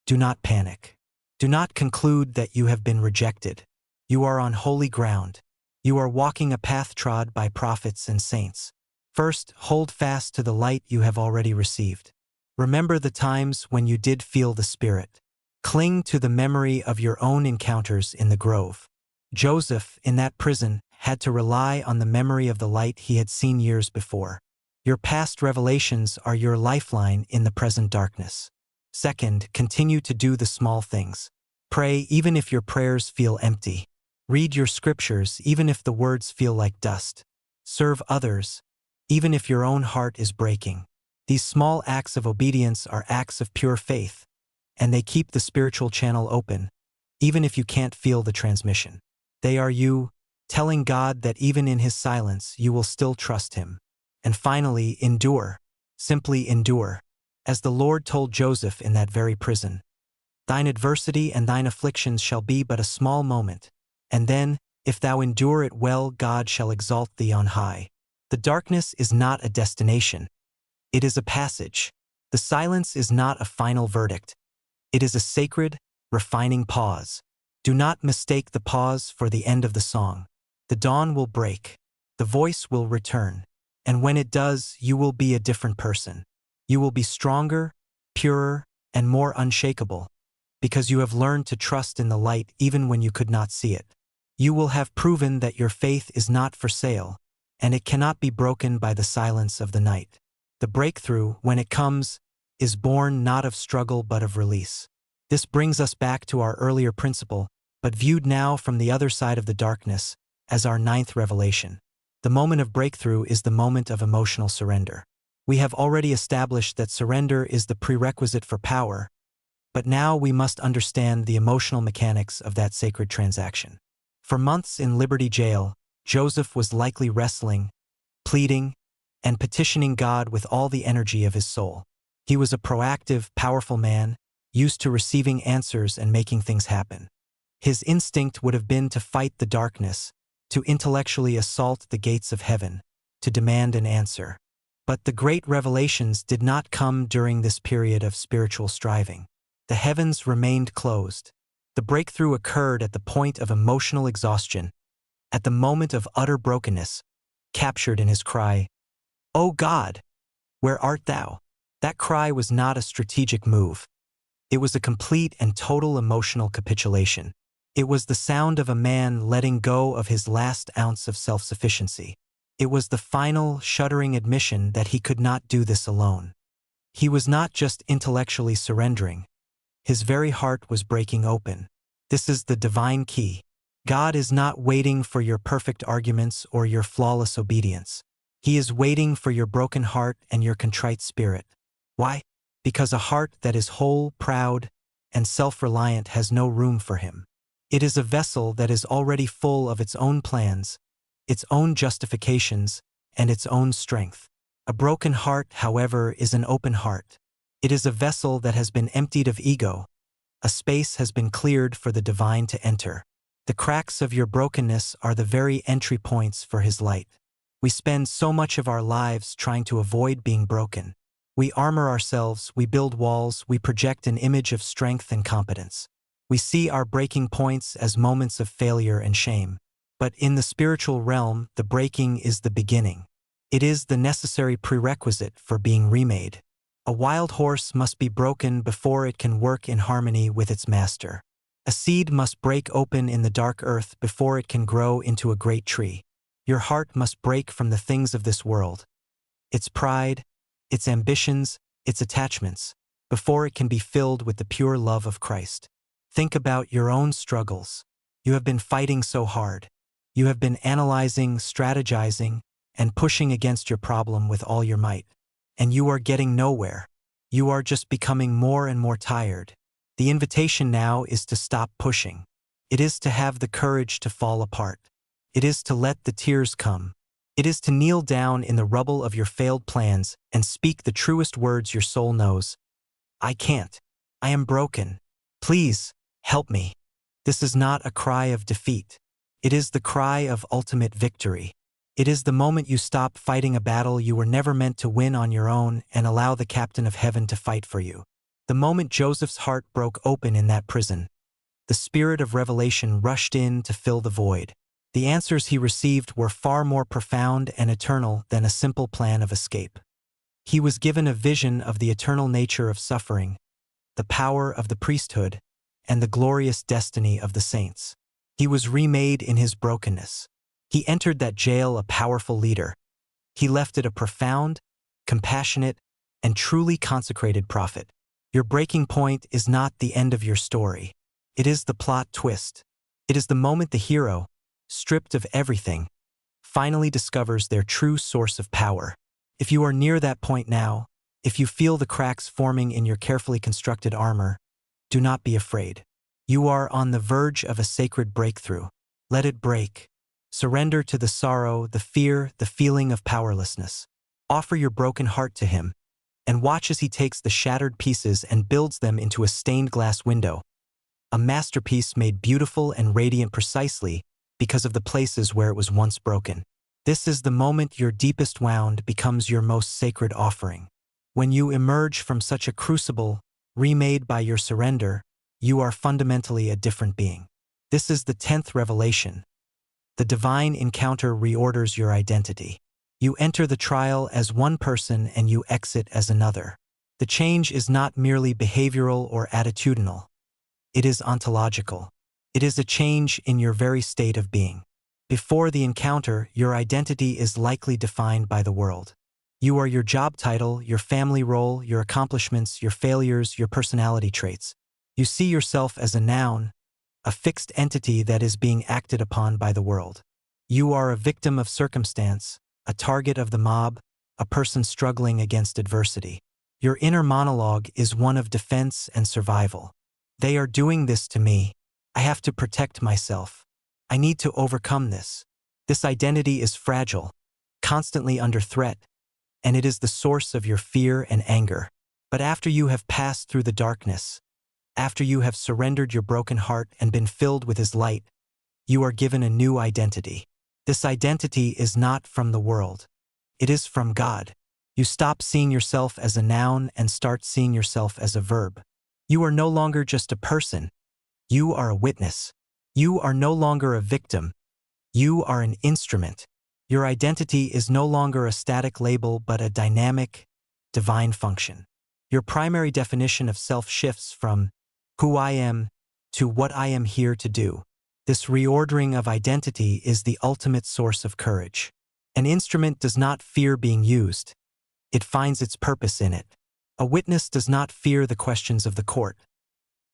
do not panic. Do not conclude that you have been rejected. You are on holy ground. You are walking a path trod by prophets and saints. First, hold fast to the light you have already received. Remember the times when you did feel the Spirit. Cling to the memory of your own encounters in the grove. Joseph, in that prison, had to rely on the memory of the light he had seen years before. Your past revelations are your lifeline in the present darkness. Second, continue to do the small things. Pray even if your prayers feel empty. Read your scriptures even if the words feel like dust. Serve others, even if your own heart is breaking. These small acts of obedience are acts of pure faith, and they keep the spiritual channel open, even if you can't feel the transmission. They are you, telling God that even in his silence you will still trust him. And finally, endure. Simply endure. As the Lord told Joseph in that very prison, "Thine adversity and thine afflictions shall be but a small moment, and then, if thou endure it well, God shall exalt thee on high." The darkness is not a destination. It is a passage. The silence is not a final verdict. It is a sacred, refining pause. Do not mistake the pause for the end of the song. The dawn will break. The voice will return. And when it does, you will be a different person. You will be stronger, purer, and more unshakable, because you have learned to trust in the light even when you could not see it. You will have proven that your faith is not for sale, and it cannot be broken by the silence of the night. The breakthrough, when it comes, is born not of struggle but of release. This brings us back to our earlier principle, but viewed now from the other side of the darkness, as our ninth revelation. The moment of breakthrough is the moment of emotional surrender. We have already established that surrender is the prerequisite for power, but now we must understand the emotional mechanics of that sacred transaction. For months in Liberty Jail, Joseph was likely wrestling, pleading, and petitioning God with all the energy of his soul. He was a proactive, powerful man, used to receiving answers and making things happen. His instinct would have been to fight the darkness, to intellectually assault the gates of heaven, to demand an answer. But the great revelations did not come during this period of spiritual striving. The heavens remained closed. The breakthrough occurred at the point of emotional exhaustion, at the moment of utter brokenness, captured in his cry, "O God, where art thou?" That cry was not a strategic move. It was a complete and total emotional capitulation. It was the sound of a man letting go of his last ounce of self-sufficiency. It was the final, shuddering admission that he could not do this alone. He was not just intellectually surrendering. His very heart was breaking open. This is the divine key. God is not waiting for your perfect arguments or your flawless obedience. He is waiting for your broken heart and your contrite spirit. Why? Because a heart that is whole, proud, and self-reliant has no room for him. It is a vessel that is already full of its own plans, its own justifications, and its own strength. A broken heart, however, is an open heart. It is a vessel that has been emptied of ego. A space has been cleared for the divine to enter. The cracks of your brokenness are the very entry points for His light. We spend so much of our lives trying to avoid being broken. We armor ourselves, we build walls, we project an image of strength and competence. We see our breaking points as moments of failure and shame. But in the spiritual realm, the breaking is the beginning. It is the necessary prerequisite for being remade. A wild horse must be broken before it can work in harmony with its master. A seed must break open in the dark earth before it can grow into a great tree. Your heart must break from the things of this world, its pride, its ambitions, its attachments, before it can be filled with the pure love of Christ. Think about your own struggles. You have been fighting so hard. You have been analyzing, strategizing, and pushing against your problem with all your might. And you are getting nowhere. You are just becoming more and more tired. The invitation now is to stop pushing. It is to have the courage to fall apart. It is to let the tears come. It is to kneel down in the rubble of your failed plans and speak the truest words your soul knows. I can't. I am broken. Please, help me. This is not a cry of defeat. It is the cry of ultimate victory. It is the moment you stop fighting a battle you were never meant to win on your own and allow the captain of heaven to fight for you. The moment Joseph's heart broke open in that prison, the spirit of revelation rushed in to fill the void. The answers he received were far more profound and eternal than a simple plan of escape. He was given a vision of the eternal nature of suffering, the power of the priesthood, and the glorious destiny of the saints. He was remade in his brokenness. He entered that jail a powerful leader. He left it a profound, compassionate, and truly consecrated prophet. Your breaking point is not the end of your story. It is the plot twist. It is the moment the hero, stripped of everything, finally discovers their true source of power. If you are near that point now, if you feel the cracks forming in your carefully constructed armor, do not be afraid. You are on the verge of a sacred breakthrough. Let it break. Surrender to the sorrow, the fear, the feeling of powerlessness. Offer your broken heart to Him, and watch as He takes the shattered pieces and builds them into a stained glass window, a masterpiece made beautiful and radiant precisely because of the places where it was once broken. This is the moment your deepest wound becomes your most sacred offering. When you emerge from such a crucible, remade by your surrender, you are fundamentally a different being. This is the 10th revelation. The divine encounter reorders your identity. You enter the trial as one person and you exit as another. The change is not merely behavioral or attitudinal. It is ontological. It is a change in your very state of being. Before the encounter, your identity is likely defined by the world. You are your job title, your family role, your accomplishments, your failures, your personality traits. You see yourself as a noun, a fixed entity that is being acted upon by the world. You are a victim of circumstance, a target of the mob, a person struggling against adversity. Your inner monologue is one of defense and survival. They are doing this to me. I have to protect myself. I need to overcome this. This identity is fragile, constantly under threat, and it is the source of your fear and anger. But after you have passed through the darkness, after you have surrendered your broken heart and been filled with His light, you are given a new identity. This identity is not from the world. It is from God. You stop seeing yourself as a noun and start seeing yourself as a verb. You are no longer just a person. You are a witness. You are no longer a victim. You are an instrument. Your identity is no longer a static label but a dynamic, divine function. Your primary definition of self shifts from who I am to what I am here to do. This reordering of identity is the ultimate source of courage. An instrument does not fear being used. It finds its purpose in it. A witness does not fear the questions of the court.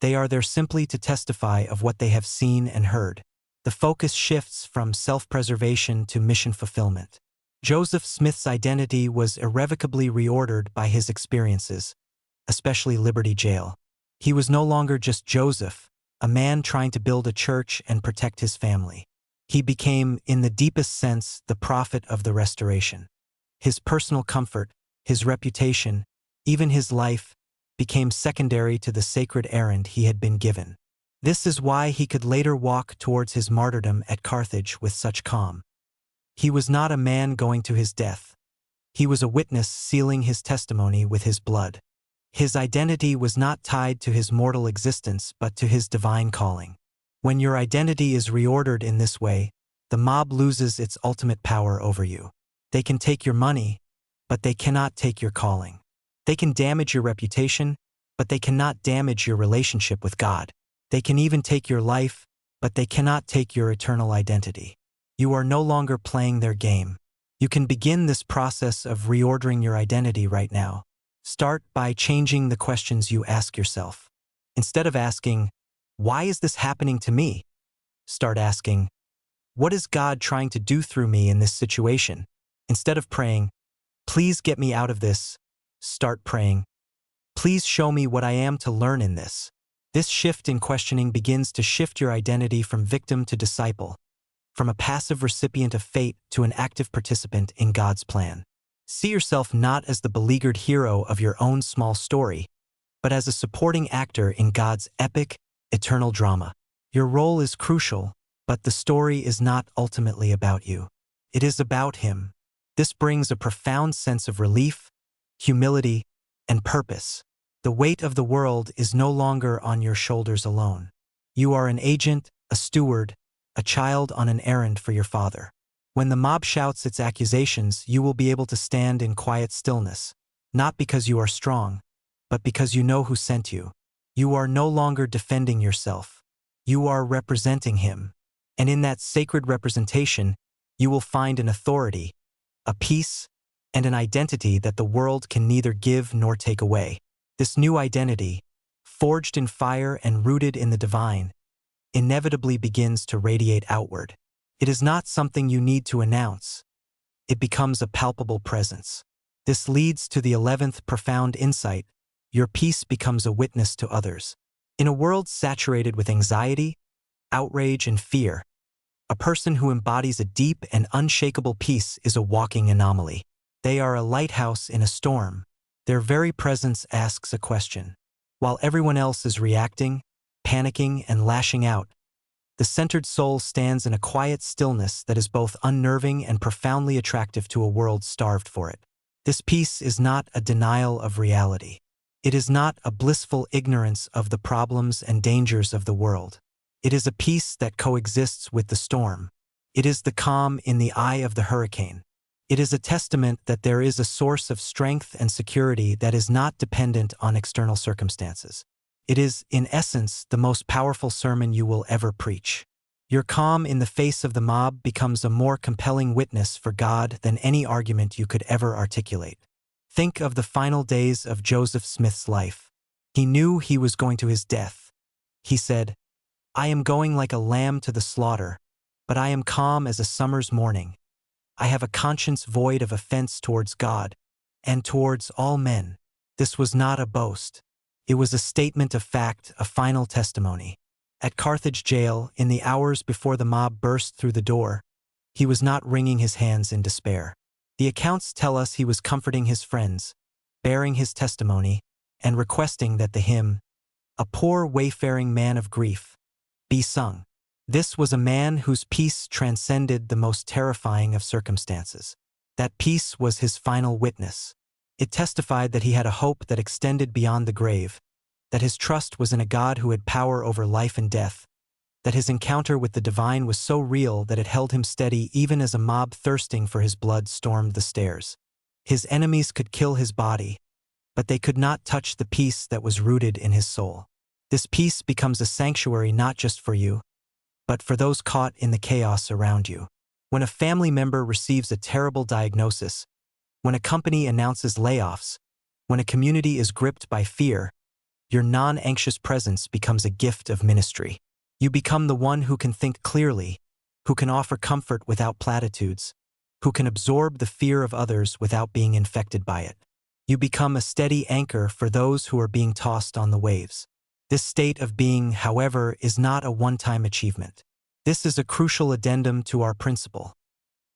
They are there simply to testify of what they have seen and heard. The focus shifts from self-preservation to mission fulfillment. Joseph Smith's identity was irrevocably reordered by his experiences, especially Liberty Jail. He was no longer just Joseph, a man trying to build a church and protect his family. He became, in the deepest sense, the prophet of the restoration. His personal comfort, his reputation, even his life, became secondary to the sacred errand he had been given. This is why he could later walk towards his martyrdom at Carthage with such calm. He was not a man going to his death. He was a witness sealing his testimony with his blood. His identity was not tied to his mortal existence but to his divine calling. When your identity is reordered in this way, the mob loses its ultimate power over you. They can take your money, but they cannot take your calling. They can damage your reputation, but they cannot damage your relationship with God. They can even take your life, but they cannot take your eternal identity. You are no longer playing their game. You can begin this process of reordering your identity right now. Start by changing the questions you ask yourself. Instead of asking, "Why is this happening to me?" start asking, "What is God trying to do through me in this situation?" Instead of praying, "Please get me out of this," start praying, "Please show me what I am to learn in this." This shift in questioning begins to shift your identity from victim to disciple, from a passive recipient of fate to an active participant in God's plan. See yourself not as the beleaguered hero of your own small story, but as a supporting actor in God's epic, eternal drama. Your role is crucial, but the story is not ultimately about you. It is about Him. This brings a profound sense of relief, humility, and purpose. The weight of the world is no longer on your shoulders alone. You are an agent, a steward, a child on an errand for your Father. When the mob shouts its accusations, you will be able to stand in quiet stillness, not because you are strong, but because you know who sent you. You are no longer defending yourself. You are representing Him. And in that sacred representation, you will find an authority, a peace, and an identity that the world can neither give nor take away. This new identity, forged in fire and rooted in the divine, inevitably begins to radiate outward. It is not something you need to announce. It becomes a palpable presence. This leads to the 11th profound insight: your peace becomes a witness to others. In a world saturated with anxiety, outrage, and fear, a person who embodies a deep and unshakable peace is a walking anomaly. They are a lighthouse in a storm. Their very presence asks a question. While everyone else is reacting, panicking, and lashing out, the centered soul stands in a quiet stillness that is both unnerving and profoundly attractive to a world starved for it. This peace is not a denial of reality. It is not a blissful ignorance of the problems and dangers of the world. It is a peace that coexists with the storm. It is the calm in the eye of the hurricane. It is a testament that there is a source of strength and security that is not dependent on external circumstances. It is, in essence, the most powerful sermon you will ever preach. Your calm in the face of the mob becomes a more compelling witness for God than any argument you could ever articulate. Think of the final days of Joseph Smith's life. He knew he was going to his death. He said, "I am going like a lamb to the slaughter, but I am calm as a summer's morning. I have a conscience void of offense towards God and towards all men." This was not a boast. It was a statement of fact, a final testimony. At Carthage jail, in the hours before the mob burst through the door, he was not wringing his hands in despair. The accounts tell us he was comforting his friends, bearing his testimony, and requesting that the hymn, "A Poor Wayfaring Man of Grief," be sung. This was a man whose peace transcended the most terrifying of circumstances. That peace was his final witness. It testified that he had a hope that extended beyond the grave, that his trust was in a God who had power over life and death, that his encounter with the divine was so real that it held him steady even as a mob thirsting for his blood stormed the stairs. His enemies could kill his body, but they could not touch the peace that was rooted in his soul. This peace becomes a sanctuary not just for you, but for those caught in the chaos around you. When a family member receives a terrible diagnosis, when a company announces layoffs, when a community is gripped by fear, your non-anxious presence becomes a gift of ministry. You become the one who can think clearly, who can offer comfort without platitudes, who can absorb the fear of others without being infected by it. You become a steady anchor for those who are being tossed on the waves. This state of being, however, is not a one-time achievement. This is a crucial addendum to our principle.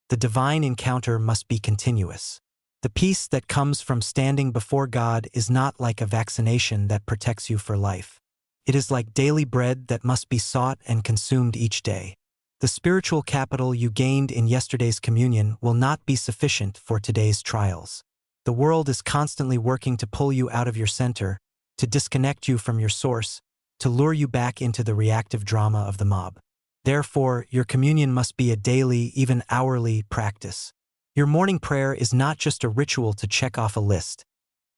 The divine encounter must be continuous. The peace that comes from standing before God is not like a vaccination that protects you for life. It is like daily bread that must be sought and consumed each day. The spiritual capital you gained in yesterday's communion will not be sufficient for today's trials. The world is constantly working to pull you out of your center, to disconnect you from your source, to lure you back into the reactive drama of the mob. Therefore, your communion must be a daily, even hourly practice. Your morning prayer is not just a ritual to check off a list.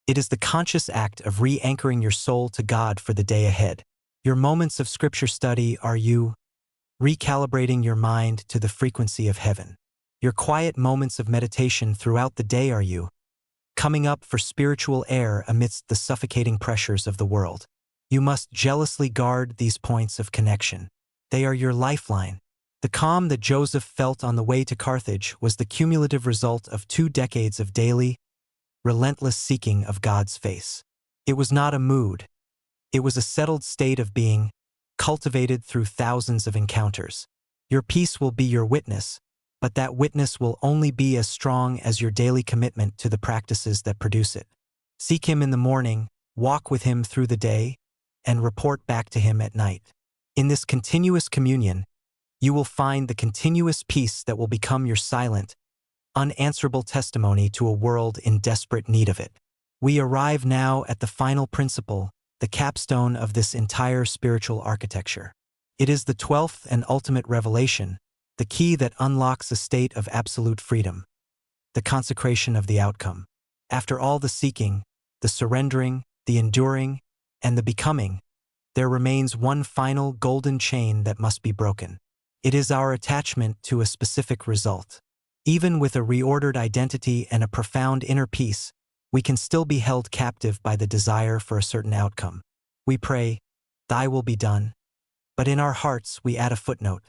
It is the conscious act of re-anchoring your soul to God for the day ahead. Your moments of scripture study are you recalibrating your mind to the frequency of heaven. Your quiet moments of meditation throughout the day are you coming up for spiritual air amidst the suffocating pressures of the world. You must jealously guard these points of connection. They are your lifeline. The calm that Joseph felt on the way to Carthage was the cumulative result of 2 decades of daily, relentless seeking of God's face. It was not a mood. It was a settled state of being, cultivated through thousands of encounters. Your peace will be your witness, but that witness will only be as strong as your daily commitment to the practices that produce it. Seek Him in the morning, walk with Him through the day, and report back to Him at night. In this continuous communion, you will find the continuous peace that will become your silent, unanswerable testimony to a world in desperate need of it. We arrive now at the final principle, the capstone of this entire spiritual architecture. It is the 12th and ultimate revelation, the key that unlocks a state of absolute freedom, the consecration of the outcome. After all the seeking, the surrendering, the enduring, and the becoming, there remains one final golden chain that must be broken. It is our attachment to a specific result. Even with a reordered identity and a profound inner peace, we can still be held captive by the desire for a certain outcome. We pray, "Thy will be done," but in our hearts we add a footnote.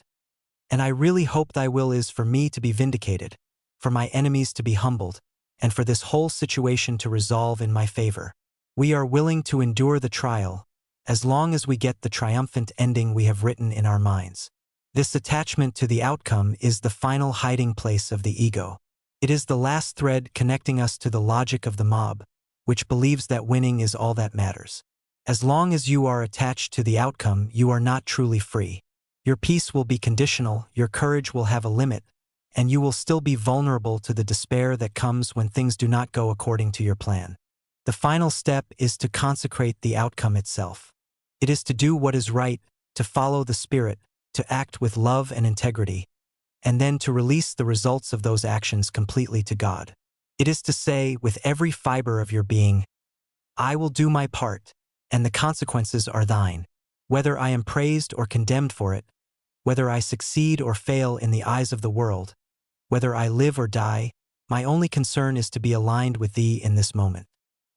"And I really hope Thy will is for me to be vindicated, for my enemies to be humbled, and for this whole situation to resolve in my favor." We are willing to endure the trial, as long as we get the triumphant ending we have written in our minds. This attachment to the outcome is the final hiding place of the ego. It is the last thread connecting us to the logic of the mob, which believes that winning is all that matters. As long as you are attached to the outcome, you are not truly free. Your peace will be conditional, your courage will have a limit, and you will still be vulnerable to the despair that comes when things do not go according to your plan. The final step is to consecrate the outcome itself. It is to do what is right, to follow the Spirit, to act with love and integrity, and then to release the results of those actions completely to God. It is to say, with every fiber of your being, "I will do my part, and the consequences are thine. Whether I am praised or condemned for it, whether I succeed or fail in the eyes of the world, whether I live or die, my only concern is to be aligned with Thee in this moment."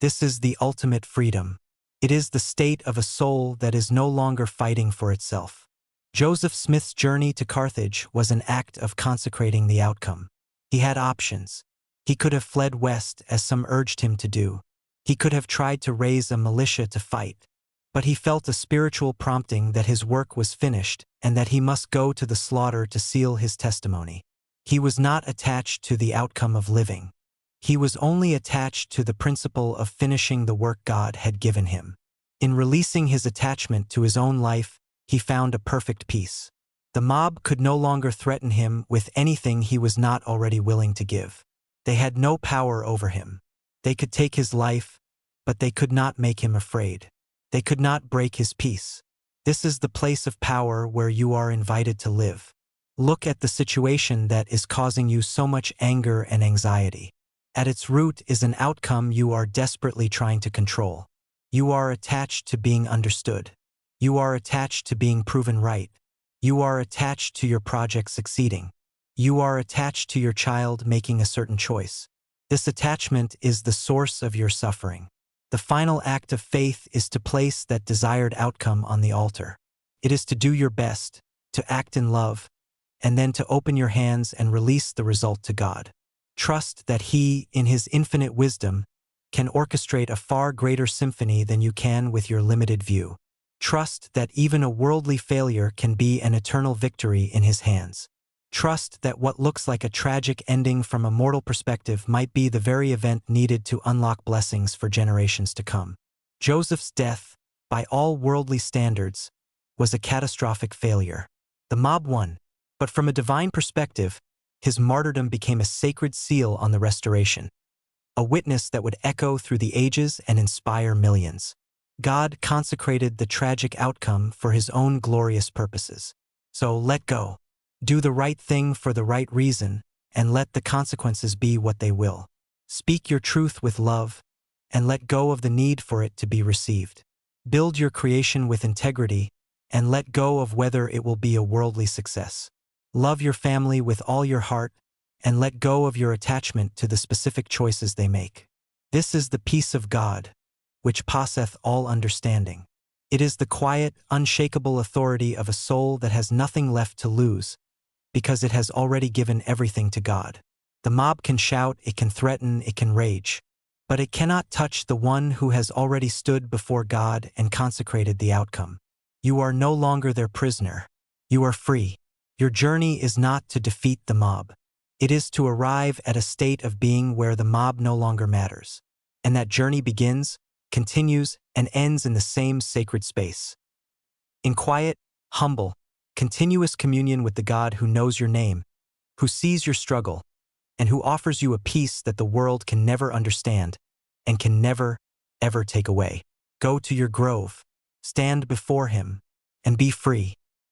This is the ultimate freedom. It is the state of a soul that is no longer fighting for itself. Joseph Smith's journey to Carthage was an act of consecrating the outcome. He had options. He could have fled west, as some urged him to do. He could have tried to raise a militia to fight. But he felt a spiritual prompting that his work was finished and that he must go to the slaughter to seal his testimony. He was not attached to the outcome of living. He was only attached to the principle of finishing the work God had given him. In releasing his attachment to his own life, he found a perfect peace. The mob could no longer threaten him with anything he was not already willing to give. They had no power over him. They could take his life, but they could not make him afraid. They could not break his peace. This is the place of power where you are invited to live. Look at the situation that is causing you so much anger and anxiety. At its root is an outcome you are desperately trying to control. You are attached to being understood. You are attached to being proven right. You are attached to your project succeeding. You are attached to your child making a certain choice. This attachment is the source of your suffering. The final act of faith is to place that desired outcome on the altar. It is to do your best, to act in love, and then to open your hands and release the result to God. Trust that He, in His infinite wisdom, can orchestrate a far greater symphony than you can with your limited view. Trust that even a worldly failure can be an eternal victory in His hands. Trust that what looks like a tragic ending from a mortal perspective might be the very event needed to unlock blessings for generations to come. Joseph's death, by all worldly standards, was a catastrophic failure. The mob won, but from a divine perspective, his martyrdom became a sacred seal on the restoration, a witness that would echo through the ages and inspire millions. God consecrated the tragic outcome for his own glorious purposes. So let go. Do the right thing for the right reason, and let the consequences be what they will. Speak your truth with love, and let go of the need for it to be received. Build your creation with integrity, and let go of whether it will be a worldly success. Love your family with all your heart, and let go of your attachment to the specific choices they make. This is the peace of God, which passeth all understanding. It is the quiet, unshakable authority of a soul that has nothing left to lose, because it has already given everything to God. The mob can shout, it can threaten, it can rage, but it cannot touch the one who has already stood before God and consecrated the outcome. You are no longer their prisoner. You are free. Your journey is not to defeat the mob. It is to arrive at a state of being where the mob no longer matters. And that journey begins, continues, and ends in the same sacred space. In quiet, humble, continuous communion with the God who knows your name, who sees your struggle, and who offers you a peace that the world can never understand and can never, ever take away. Go to your grove, stand before him, and be free.